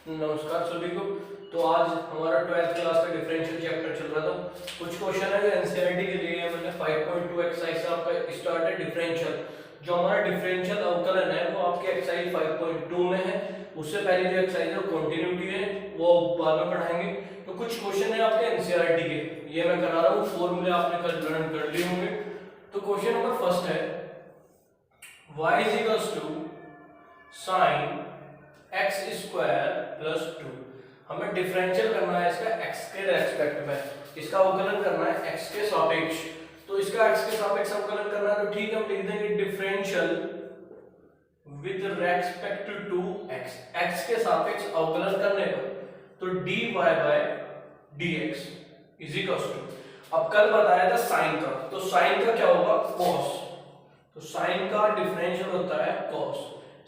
नमस्कार सभी को। तो आज हमारा 12th क्लास का डिफरेंशियल चैप्टर चल रहा था। कुछ क्वेश्चन है जो एनसीईआरटी के लिए है। मैंने 5.2 एक्सरसाइज से आपका स्टार्ट है डिफरेंशियल। जो हमारा डिफरेंशियल अवकलन है वो आपके एक्सरसाइज 5.2 में है। उससे पहले जो एक्सरसाइज है वो कंटिन्यूटी है, वो बाद में पढ़ाएंगे। तो कुछ क्वेश्चन है आपके एनसीईआरटी के, ये मैं करा रहा हूँ। फॉर्मूले आपने कल लर्न कर लिए होंगे। तो क्वेश्चन नंबर फर्स्ट है y = sin x square plus 2। हमें डिफरेंशियल करना है इसका x के रेस्पेक्ट में, इसका अवकलन करना है x के सापेक्ष। तो इसका x के सापेक्ष अवकलन करना है, तो ठीक है हम लिख देंगे differential with respect to x। x के सापेक्ष अवकलन करने पर तो dy by dx is equal to, अब कल बताया था साइन का, तो साइन का क्या होगा cos। तो साइन का डिफरेंशियल होता है cos,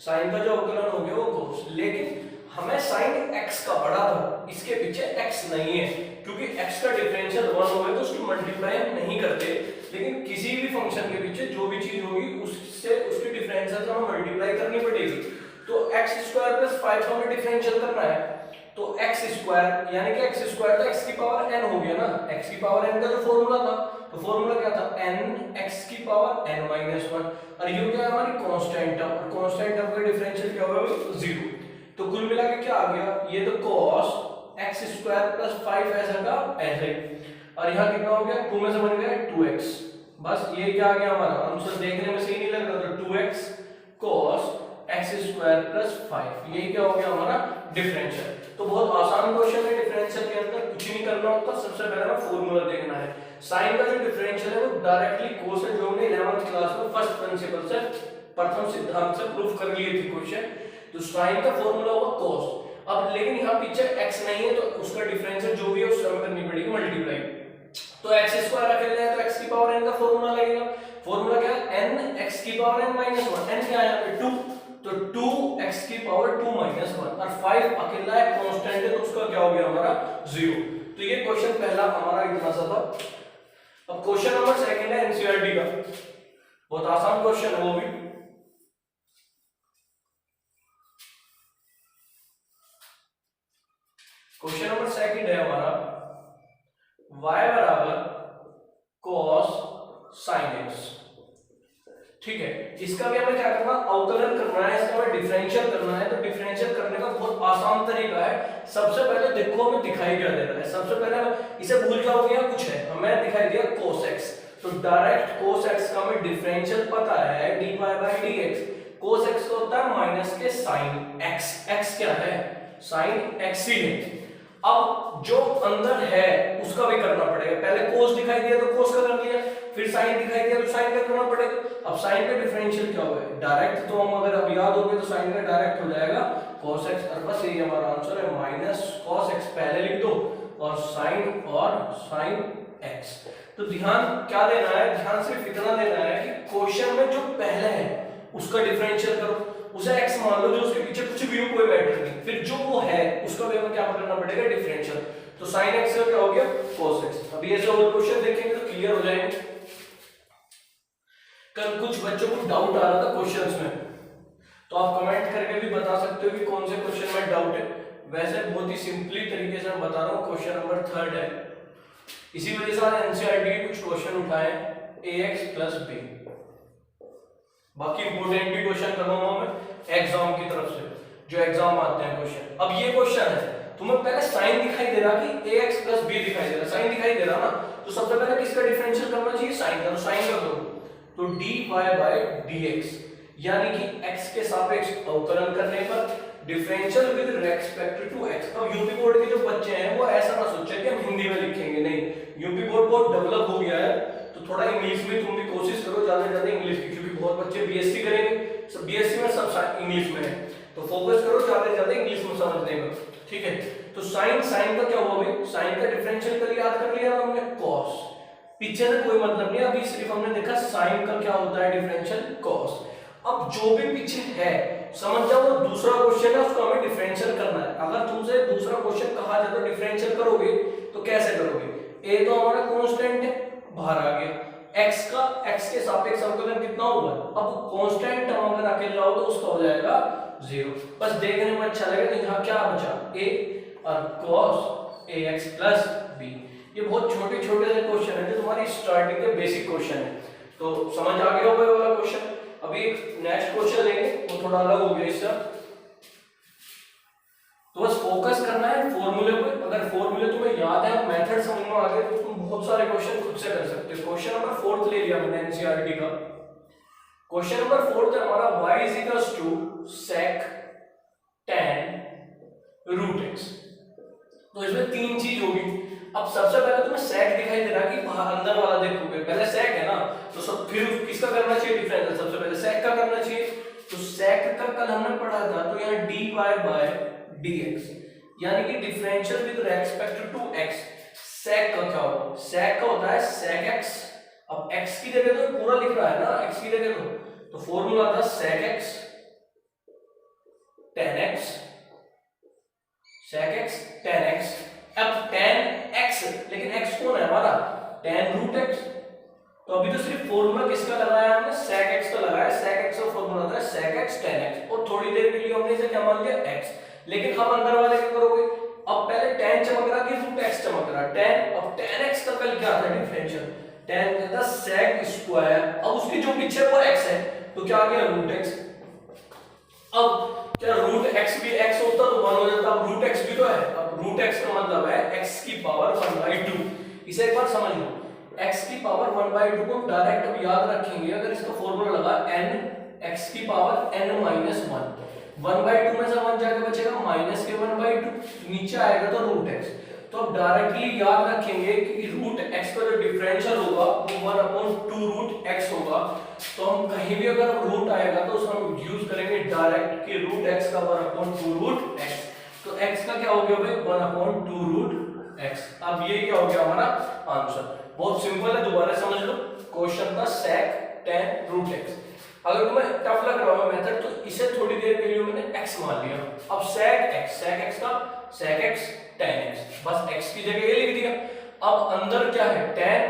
साइन का जो अवकलन हो गया वो cos। लेकिन हमें साइन x का पड़ा था, इसके पीछे x नहीं है, क्योंकि x का डिफरेंशियल 1 हो गया तो उसकी मल्टीप्लाई हम नहीं करते। लेकिन किसी भी फंक्शन के पीछे जो भी चीज होगी उससे उसकी डिफरेंशियल से हमें मल्टीप्लाई करनी पड़ेगी। तो x स्क्वायर प्लस 5 को हमें डिफरेंशियल करना है, तो x स्क्वायर यानी कि x स्क्वायर तो x की पावर n हो गया ना। x की पावर n का जो फॉर्मूला था, तो फॉर्मूला क्या था n x की पावर n माइनस 1, और ये क्या है हमारी कांस्टेंट टर्म, और कांस्टेंट टर्म का डिफरेंशियल क्या होगा 0। तो कुल मिला के क्या आ गया, ये तो cos x स्क्वायर प्लस 5 ऐसा का ऐसे, और यहाँ कितना हो गया 2 में से बन गया 2x। बस ये क्या आ गया हमारा आंसर, देखने में सही नहीं लग रहा, तो 2x cos x square plus 5, ये क्या हो गया हमारा डिफरेंशियल। तो बहुत आसान क्वेश्चन है, डिफरेंशियल के अंदर कुछ नहीं करना होता, सबसे पहले हमें फॉर्मूला देखना है। साइन का जो डिफरेंशियल है वो डायरेक्टली cos है, जो हमने 11th क्लास में फर्स्ट प्रिंसिपल से प्रथम सिद्धांत से प्रूफ कर लिए थे क्वेश्चन। तो साइन का फॉर्मूला होगा cos। अब लेकिन यहाँ पीछे x नहीं है, तो उसका डिफरेंशियल जो भी है उससे हमें करनी पड़ेगी मल्टीप्लाई। तो x स्क्वायर रख लेते हैं, तो x की पावर n का फॉर्मूला लगेगा। फॉर्मूला क्या है n x की पावर n माइनस 1, n क्या है यहाँ पे 2, तो 2x की पावर 2 माइनस 1, और 5 अकेला है कांस्टेंट है, तो उसका क्या हो गया हमारा 0। तो ये क्वेश्चन पहला हमारा इतना सा था। अब क्वेश्चन नंबर सेकंड है एनसीईआरटी का, बहुत आसान क्वेश्चन है वो भी। क्वेश्चन नंबर सेकंड है हमारा y बराबर cos sin x। ठीक है, इसका भी हमें क्या करना, अवकलन करना है, इसका हमें डिफरेंशियल करना है। तो डिफरेंशियल करने का बहुत आसान तरीका है। सबसे पहले देखो हमें दिखाई क्या दे रहा है, सबसे पहले इसे भूल जाओगे या कुछ है, हमें दिखाई दिया cos x, तो डायरेक्ट cos x का हमें डिफरेंशियल पता है dy by dx। cos x का होता है माइनस के sin x, x क्या है sin x ही है। अब जो अंदर है उसका भी करना पड़ेगा, पहले cos दिखाई दिया तो cos का कर लिया, फिर sin दिखाई दिया तो sin का करना पड़ेगा। अब sin का डिफरेंशियल क्या होगा डायरेक्ट, तो हम अगर अब याद हो गए तो sin का डायरेक्ट हो जाएगा cos x, और बस यही हमारा आंसर है, माइनस cos x पहले लिख दो और sin x। तो ध्यान क्या देना है, ध्यान सिर्फ इतना देना है कि क्वेश्चन में जो पहले है उसका डिफरेंशियल करो, उसे x मान लो, जो उसके पीछे कुछ भी हो कोई मैटर नहीं, फिर जो वो है उसका भी हमें क्या करना पड़ेगा डिफरेंशियल। तो sin x का क्या हो गया cos x। अभी ऐसे और क्वेश्चन देखेंगे तो क्लियर हो जाएंगे। कल कुछ बच्चों को डाउट आ रहा था क्वेश्चंस में, तो आप कमेंट करके भी बता सकते हो कि कौन से क्वेश्चन में डाउट है। वैसे बहुत ही सिंपली तरीके से मैं बता रहा हूँ, क्वेश्चन नंबर 3 है, इसी वजह से आज एनसीईआरटी के कुछ क्वेश्चन उठाए ax + b। बाकी इंपोर्टेंट भी क्वेश्चन करवाऊंगा मैं एग्जाम की तरफ से, जो एग्जाम आते हैं क्वेश्चन। अब ये क्वेश्चन है, तुम्हें पहले साइन दिखाई दे रहा कि ax + b दिखाई दे रहा, साइन दिखाई दे रहा ना, तो सबसे पहले किसका डिफरेंशियल करना चाहिए साइन का, तो साइन कर दो, तो dy बाय dx, यानी कि x के सापेक्ष अवकलन करने पर differential with respect to x। अब यूपी बोर्ड के जो बच्चे हैं वो ऐसा ना सोचे कि हम हिंदी में लिखेंगे, नहीं, यूपी बोर्ड बहुत डेवलप हो गया है, तो थोड़ा इंग्लिश में तुम भी कोशिश करो ज्यादा से ज्यादा इंग्लिश की, क्योंकि बहुत बच्चे बीएससी करेंगे, सब बीएससी में सब इंग्लिश में है, तो फोकस करो ज्यादा से ज्यादा इंग्लिश में समझने में। ठीक है, तो साइन का क्या हुआ भाई, साइन का डिफरेंशियल कल याद कर लिया हमने cos, पीछे से कोई मतलब नहीं, अभी सिर्फ हमने देखा साइन का क्या होता है डिफरेंशियल cos। अब जो भी पीछे है समझ जाओ, वो दूसरा क्वेश्चन है उसको हमें डिफरेंशियल करना है। अगर तुमसे दूसरा क्वेश्चन कहा जाए तो डिफरेंशियल करोगे तो कैसे करोगे, a तो हमारा कांस्टेंट है बाहर आ गया, x के सापेक्ष अवकलन कितना होगा, अब कांस्टेंट टर्म अगर अकेला हो तो उसका हो जाएगा 0। बस देखने में अच्छा लगेगा। तो यहाँ क्या बचा, a और cos ax प्लस b। ये बहुत छोटे छोटे से क्वेश्चन है जो तुम्हारी स्टार्टिंग के बेसिक क्वेश्चन है, तो समझ आ गया होगा ये वाला क्वेश्चन। अभी एक नेक्स्ट क्वेश्चन लेंगे, वो थोड़ा अलग हो गया इससे। तो बस फोकस करना है फॉर्मूले पे। अगर फॉर्मूले तुम्हें याद है, मेथड समझ में आ गए, तो तुम बहुत सारे क्वेश्चन खुद से कर सकते हो। क्वेश्चन नंबर 4 ले लिया मैंने एनसीईआरटी का। क्वेश्चन नंबर 4 है हमारा y sec tan √x। तो इसमें तीन चीज होगी। अब सबसे पहले तुम्हें sec दिखाई दे रहा है कि बाहर अंदर वाला देखोगे, पहले sec है ना, तो सब फिर किसका करना चाहिए डिफरेंशियल, सबसे पहले sec का करना चाहिए। तो sec का कल हमने पढ़ा था, तो यहाँ dy by dx यानी कि differential with respect to x। sec का क्या होगा, sec का होता है sec x। अब x की जगह तो पूरा लिख रहा है ना, x की जगह तो फॉर्मूला था sec x tan x, sec x tan x। अब tan x, लेकिन x कौन है हमारा, tan √x। तो अभी तो सिर्फ फॉर्मूला किसका लगाया हमने, sec x का लगाया। sec x का फॉर्मूला था sec x tan x, और थोड़ी देर के लिए हमने इसे क्या मान लिया x। लेकिन अब अंदर वाले क्या करोगे, अब पहले tan चमक रहा कि √x चमक रहा, tan। अब tan x का कल क्या था डिफरेंशियल, tan था sec स्क्वायर। अब उसके जो पीछे वो x है, तो क्या आ गया √x। अब क्या √x भी x होता तो 1 हो जाता, अब √x भी तो है। अब √x का मतलब है x की पावर 1/2। इसे एक बार समझ लो, x की पावर 1/2 को डायरेक्ट अब याद रखेंगे। अगर इसका फॉर्मूला लगा n x की पावर n - 1, 1/2 में से 1 जाकर बचेगा माइनस के 1/2, नीचे आएगा तो √x। तो अब डायरेक्टली याद रखेंगे कि √x का जो डिफरेंशियल होगा वो 1/2 √x होगा। तो हम कहीं भी अगर रूट आएगा तो उसको हम यूज करेंगे डायरेक्ट कि √x का 1/2 √x। तो x का क्या हो गया भाई, 1/2 √x। अब ये क्या हो गया हमारा आंसर। बहुत सिंपल है, दोबारा समझ लो। क्वेश्चन था sec tan √x। अगर तुम्हें टफ लग रहा हो मेथड, तो इसे थोड़ी देर के लिए मैंने x मान लिया। अब sec x का sec x tan x, बस x की जगह ये लिख दिया। अब अंदर क्या है, tan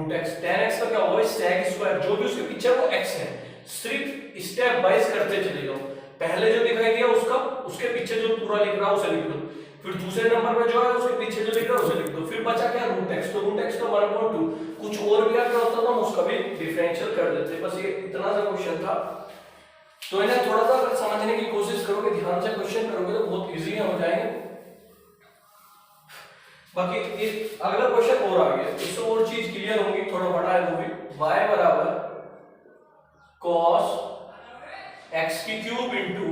√x। tan x का क्या होगा, sec स्क्वायर, जो भी उसके पीछे वो x है। सिर्फ स्टेप वाइज करते चले जाओ। पहले जो दिखाई दिया उसका, उसके पीछे जो पूरा लिख रहा है उसे लिख दो। फिर दूसरे नंबर पे जो है उसके पीछे जो लिख रहा है उसे लिख दो। फिर बचा क्या, √x। तो √x का 1/2, कुछ और भी अगर होता तो हम उसका भी डिफरेंशियल कर देते। बस ये इतना सा क्वेश्चन था। तो इन्हें थोड़ा सा अगर समझने की कोशिश करोगे, ध्यान से क्वेश्चन करोगे, तो बहुत इजी हो जाएंगे। बाकी अगला क्वेश्चन और आ गया, इससे और चीज क्लियर होगी, थोड़ा बड़ा है वो भी। y बराबर cos x³ into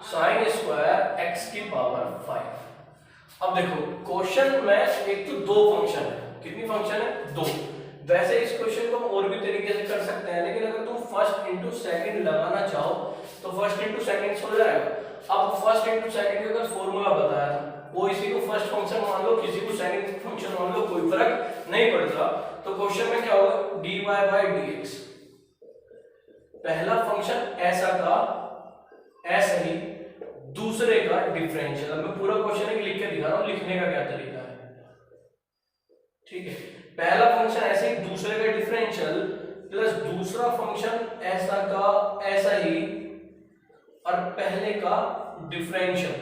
sine square x की पावर 5। अब देखो क्वेश्चन में एक तो दो फंक्शन है, कितनी फंक्शन है, दो। वैसे इस क्वेश्चन को हम और भी तरीके से कर सकते हैं, लेकिन अगर तुम फर्स्ट इंटू सेकंड लगाना चाहो तो फर्स्ट इंटू सेकंड हो जाएगा। अब फर्स्ट इंटू सेकंड का फॉर्मूला बताया था, वो इसी को फर्स्ट फंक्शन मान लो, किसी को सेकंड फंक्शन मान लो, कोई फर्क नहीं पड़ता। तो क्वेश्चन में क्या होगा, dy by dx। पहला फंक्शन ऐसा का ऐसा ही, दूसरे का डिफरेंशियल। अब मैं पूरा क्वेश्चन लिख के दिखा रहा हूं, लिखने का क्या तरीका है, ठीक है। पहला फंक्शन ऐसे ही, दूसरे का डिफरेंशियल, प्लस दूसरा फंक्शन ऐसा का ऐसा ही, और पहले का डिफरेंशियल।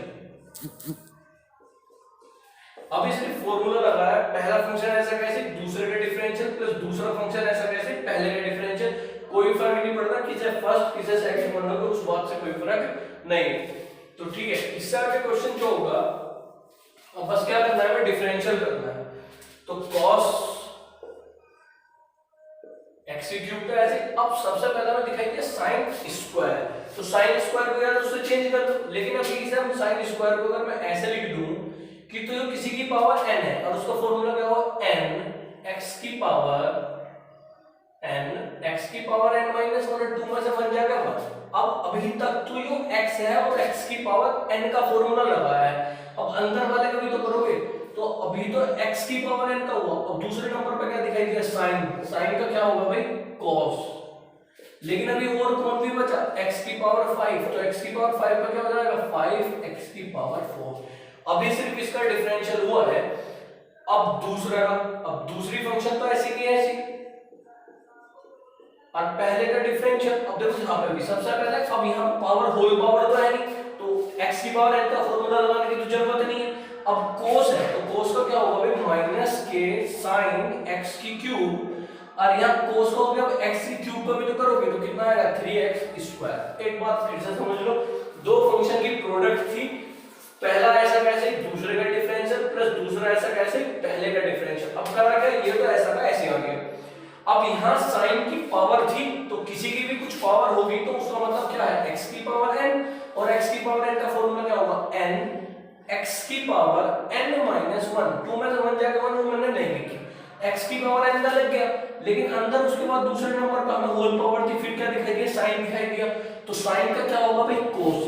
अब इसने फॉर्मूला लगाया, पहला फंक्शन ऐसा कैसे, दूसरे का डिफरेंशियल, प्लस दूसरा फंक्शन ऐसा कैसे, पहले का डिफरेंशियल। कोई फर्क नहीं पड़ता किसे फर्स्ट किसे सेकंड पढ़ना, तो उस बात से कोई फर्क नहीं। तो ठीक है, इससे आगे क्वेश्चन जो होगा, अब बस क्या करना है, डिफरेंशियल करना है। तो cos x³ का ऐसे। अब सबसे पहले मैं दिखाई दिया साइन स्क्वायर, तो साइन स्क्वायर को यार उससे चेंज कर दो। लेकिन अब इसे हम साइन स्क्वायर को अगर मैं ऐसे लिख दूं कि तो किसी की पावर n है, और उसका फॉर्मूला क्या होगा, n x की पावर n माइनस 1 और 2 में से 1 जाएगा 1। अब अभी तक तो ये x है और x की पावर n का फॉर्मूला लगाया है। अब अंदर वाले का भी तो करोगे, तो अभी तो x की पावर n का हुआ। अब दूसरे नंबर पे क्या दिखाई दिया, साइन का क्या होगा भाई, cos। लेकिन अभी और कौन भी बचा, x की पावर 5। तो x की पावर 5 का क्या हो जाएगा, 5x की पावर 4। अभी सिर्फ इसका डिफरेंशियल हुआ है। अब दूसरा का, अब दूसरी फंक्शन तो ऐसी की ऐसी, और पहले का डिफरेंशियल। अब देखो यहाँ पे भी सबसे पहले, अब यहाँ पावर होल पावर तो है नहीं, तो x की पावर n का फॉर्मूला लगाने की तो जरूरत नहीं है। अब cos है तो cos का क्या होगा भाई, माइनस के साइन x की क्यूब, और यहाँ cos का हो गया, अब x की क्यूब का भी तो करोगे तो कितना आएगा 3x स्क्वायर। एक बात फिर से समझ लो, दो फंक्शन की प्रोडक्ट थी, पहला ऐसा कैसे दूसरे का डिफरेंशियल प्लस दूसरा ऐसा कैसे पहले का डिफरेंशियल। अब करा क्या, ये तो ऐसा का ऐसे आ गया। अब यहाँ साइन की पावर थी तो किसी की भी कुछ पावर होगी तो उसका मतलब क्या है x की पावर n, और x की पावर n का फॉर्मूला क्या होगा n x की पावर n माइनस 1। 2 में से 1 जाके 1 मैंने नहीं लिखी, x की पावर n का लग गया, लेकिन अंदर उसके बाद दूसरे नंबर पर हमें होल पावर थी, फिर क्या दिखाई दिया, साइन दिखाई दिया, तो साइन का क्या होगा भाई cos,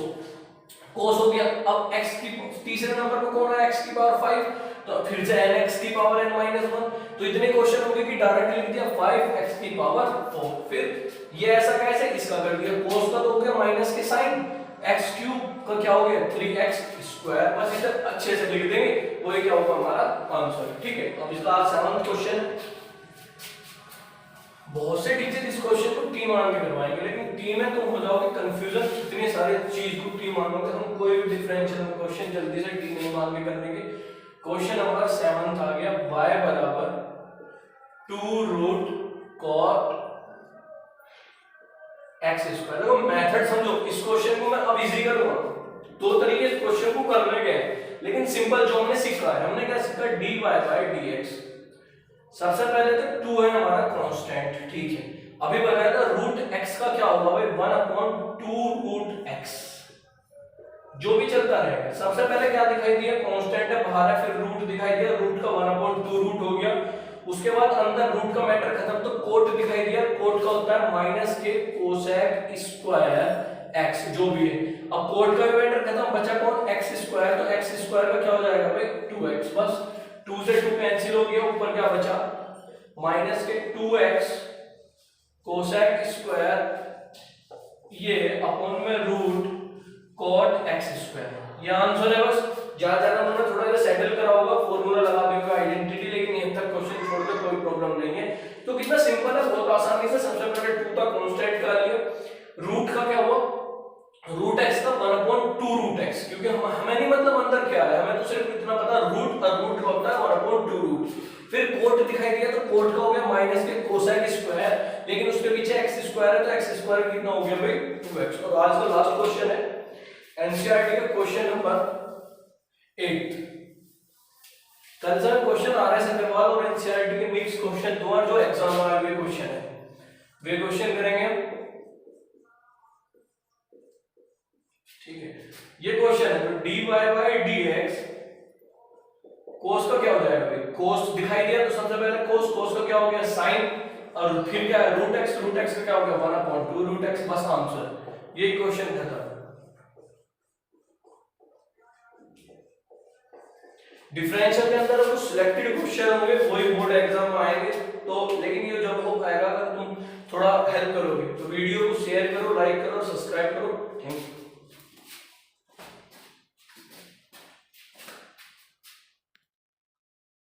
cos हो गया। अब x की तीसरे नंबर पर कौन है, x की पावर 5, तो फिर से nx की पावर n माइनस 1। तो इतने क्वेश्चन होंगे कि डायरेक्टली लिख दिया 5x की पावर 4। फिर ये ऐसा कैसे, इसका कर दिया cos का तो हो गया माइनस के साइन, x क्यूब का क्या हो गया 3x स्क्वायर। बस इसे अच्छे से लिख देंगे, वो क्या होगा हमारा आंसर। ठीक है, अब इसका 7वां क्वेश्चन। बहुत से टीचर इस क्वेश्चन को टी मान के करवाएंगे, लेकिन टी में तुम हो जाओगे कंफ्यूजन, इतने सारे चीज को टी मानोगे। हम कोई भी डिफरेंशियल क्वेश्चन जल्दी से टी नहीं मान के कर देंगे। क्वेश्चन नंबर 7 आ गया, y बराबर 2 रूट cot x स्क्वायर। देखो मेथड समझो, इस क्वेश्चन को मैं अब इजी करूंगा। दो तरीके से क्वेश्चन को करने के हैं, लेकिन सिंपल जो हमने सीखा है, हमने क्या सीखा, dy बाय dx। सबसे पहले तो 2 है हमारा कांस्टेंट, ठीक है। अभी बताया था रूट x का क्या होगा भाई 1/2 रूट x, जो भी चलता रहेगा। सबसे पहले क्या दिखाई दिया, कांस्टेंट है बाहर है, फिर रूट दिखाई दिया, रूट का 1/2 रूट हो गया। उसके बाद अंदर रूट का मैटर खत्म, तो कोट दिखाई दिया, कोट का होता है माइनस के कोसेक स्क्वायर x, जो भी है। अब कोट का भी मैटर खत्म, बचा कौन, x स्क्वायर, तो x स्क्वायर का क्या हो जाएगा भाई 2x। बस 2 से 2 कैंसिल हो गया, ऊपर क्या बचा माइनस के 2x कोसेक स्क्वायर, ये अपॉन में रूट cot x स्क्वायर। ये आंसर है। बस ज्यादा उन्होंने थोड़ा सा सेटल करा होगा, फॉर्मूला लगा दिया होगा आइडेंटिटी, लेकिन यहां तक क्वेश्चन छोड़ के कोई प्रॉब्लम नहीं है। तो कितना सिंपल है, बहुत आसानी से। सबसे पहले 2 का कांस्टेंट करा लिया, रूट का क्या हुआ रूट x का 1/2 रूट x, क्योंकि हमें नहीं मतलब अंदर क्या है, हमें तो सिर्फ इतना पता रूट, और रूट का होता है 1/2 रूट। फिर कोट दिखाई दिया, तो कोट का हो गया माइनस के कोसेक स्क्वायर, लेकिन उसके पीछे x स्क्वायर है, तो x स्क्वायर कितना हो गया भाई 2x। और आज का लास्ट क्वेश्चन है एनसीईआरटी का question number 8। Concern question RS Agarwal और एनसीईआरटी के मिक्स क्वेश्चन दो और जो एग्जाम में आए क्वेश्चन है, वे क्वेश्चन करेंगे। ठीक है, ये क्वेश्चन है, तो dy बाय dx, cos का क्या हो जाएगा भाई, cos दिखाई दिया तो सबसे पहले cos का क्या हो गया sin, और फिर क्या है रूट x का क्या हो गया 1/2 रूट x। बस आंसर, ये क्वेश्चन खत्म। डिफरेंशियल के अंदर कुछ सिलेक्टेड क्वेश्चन होंगे, वही बोर्ड एग्जाम में आएंगे, तो लेकिन ये जब हो आएगा अगर तुम थोड़ा हेल्प करोगे तो वीडियो को